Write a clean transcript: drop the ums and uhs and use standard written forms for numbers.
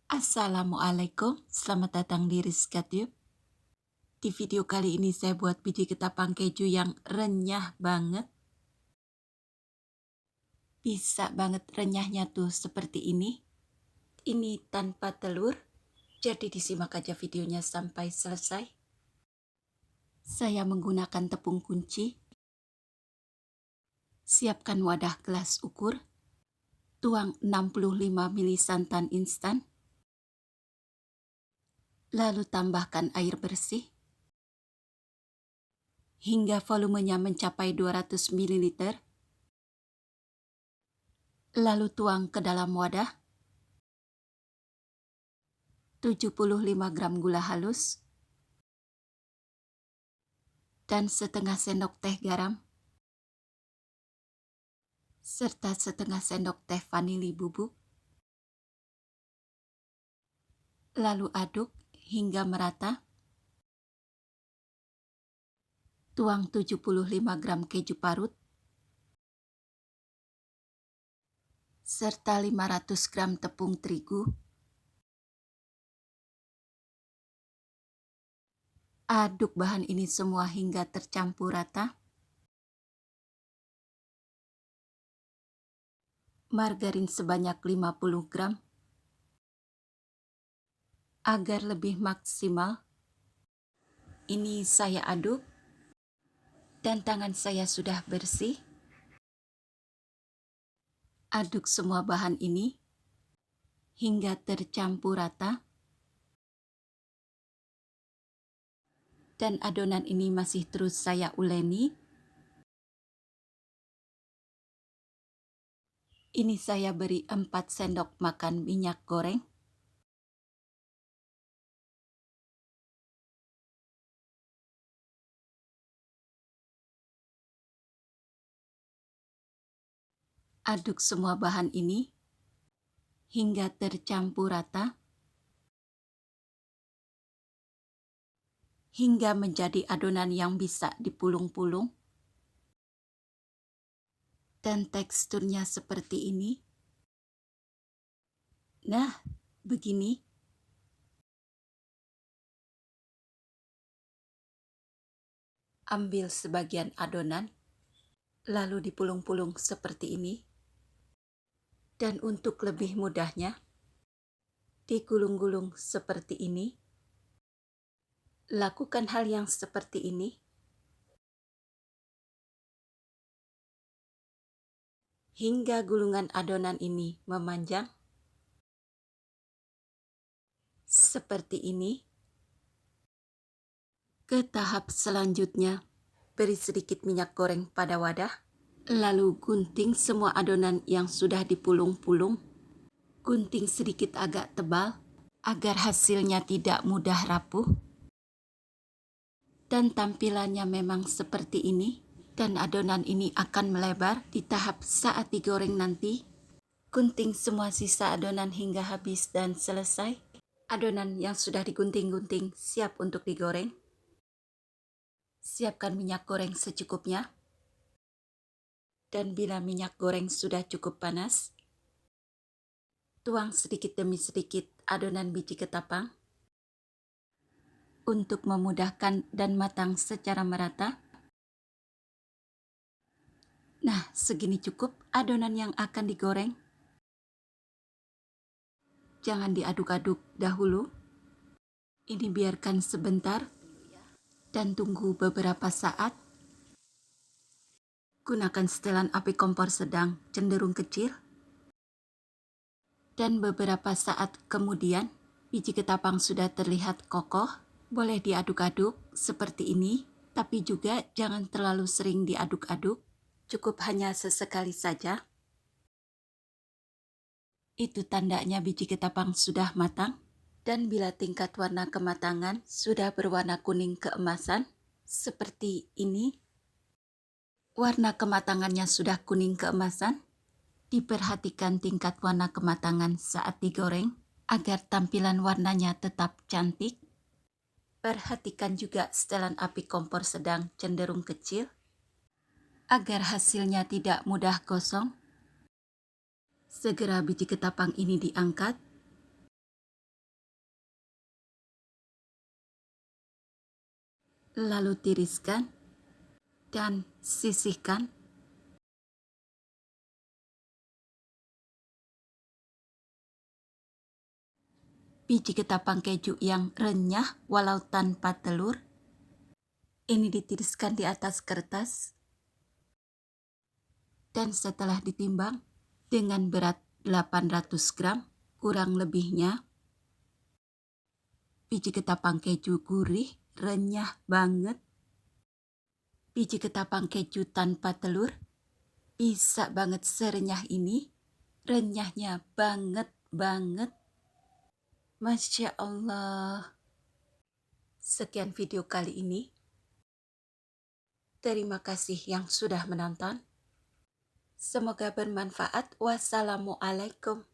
Assalamualaikum, selamat datang di Rizka Tube. Di video kali ini saya buat biji ketapang keju yang renyah banget. Bisa banget renyahnya tuh seperti ini. Ini tanpa telur, jadi disimak aja videonya sampai selesai. Saya menggunakan tepung kunci. Siapkan wadah gelas ukur. Tuang 65 ml santan instan. Lalu tambahkan air bersih hingga volumenya mencapai 200 ml. Lalu tuang ke dalam wadah. 75 gram gula halus dan setengah sendok teh garam serta setengah sendok teh vanili bubuk. Lalu aduk hingga merata. Tuang 75 gram keju parut serta 500 gram tepung terigu. Aduk bahan ini semua hingga tercampur rata. Margarin sebanyak 50 gram. Agar lebih maksimal, ini saya aduk dan tangan saya sudah bersih. Aduk semua bahan ini hingga tercampur rata. Dan adonan ini masih terus saya uleni. Ini saya beri 4 sendok makan minyak goreng. Aduk semua bahan ini hingga tercampur rata. Hingga menjadi adonan yang bisa dipulung-pulung. Dan teksturnya seperti ini. Nah, begini. Ambil sebagian adonan, lalu dipulung-pulung seperti ini. Dan untuk lebih mudahnya, digulung-gulung seperti ini. Lakukan hal yang seperti ini hingga gulungan adonan ini memanjang seperti ini. Ke tahap selanjutnya, beri sedikit minyak goreng pada wadah, lalu gunting semua adonan yang sudah dipulung-pulung. Gunting sedikit agak tebal agar hasilnya tidak mudah rapuh. Dan tampilannya memang seperti ini. Dan adonan ini akan melebar di tahap saat digoreng nanti. Gunting semua sisa adonan hingga habis dan selesai. Adonan yang sudah digunting-gunting siap untuk digoreng. Siapkan minyak goreng secukupnya. Dan bila minyak goreng sudah cukup panas, tuang sedikit demi sedikit adonan biji ketapang. Untuk memudahkan dan matang secara merata. Nah, segini cukup adonan yang akan digoreng. Jangan diaduk-aduk dahulu. Ini biarkan sebentar dan tunggu beberapa saat. Gunakan setelan api kompor sedang cenderung kecil. Dan beberapa saat kemudian, biji ketapang sudah terlihat kokoh. Boleh diaduk-aduk seperti ini, tapi juga jangan terlalu sering diaduk-aduk. Cukup hanya sesekali saja. Itu tandanya biji ketapang sudah matang. Dan bila tingkat warna kematangan sudah berwarna kuning keemasan, seperti ini. Warna kematangannya sudah kuning keemasan. Diperhatikan tingkat warna kematangan saat digoreng, agar tampilan warnanya tetap cantik. Perhatikan juga setelan api kompor sedang cenderung kecil, agar hasilnya tidak mudah gosong. Segera biji ketapang ini diangkat. Lalu tiriskan dan sisihkan. Biji ketapang keju yang renyah walau tanpa telur. Ini ditiriskan di atas kertas. Dan setelah ditimbang dengan berat 800 gram, kurang lebihnya, biji ketapang keju gurih, renyah banget. Biji ketapang keju tanpa telur bisa banget serenyah ini. Renyahnya banget. Masya Allah. Sekian video kali ini. Terima kasih yang sudah menonton. Semoga bermanfaat. Wassalamualaikum.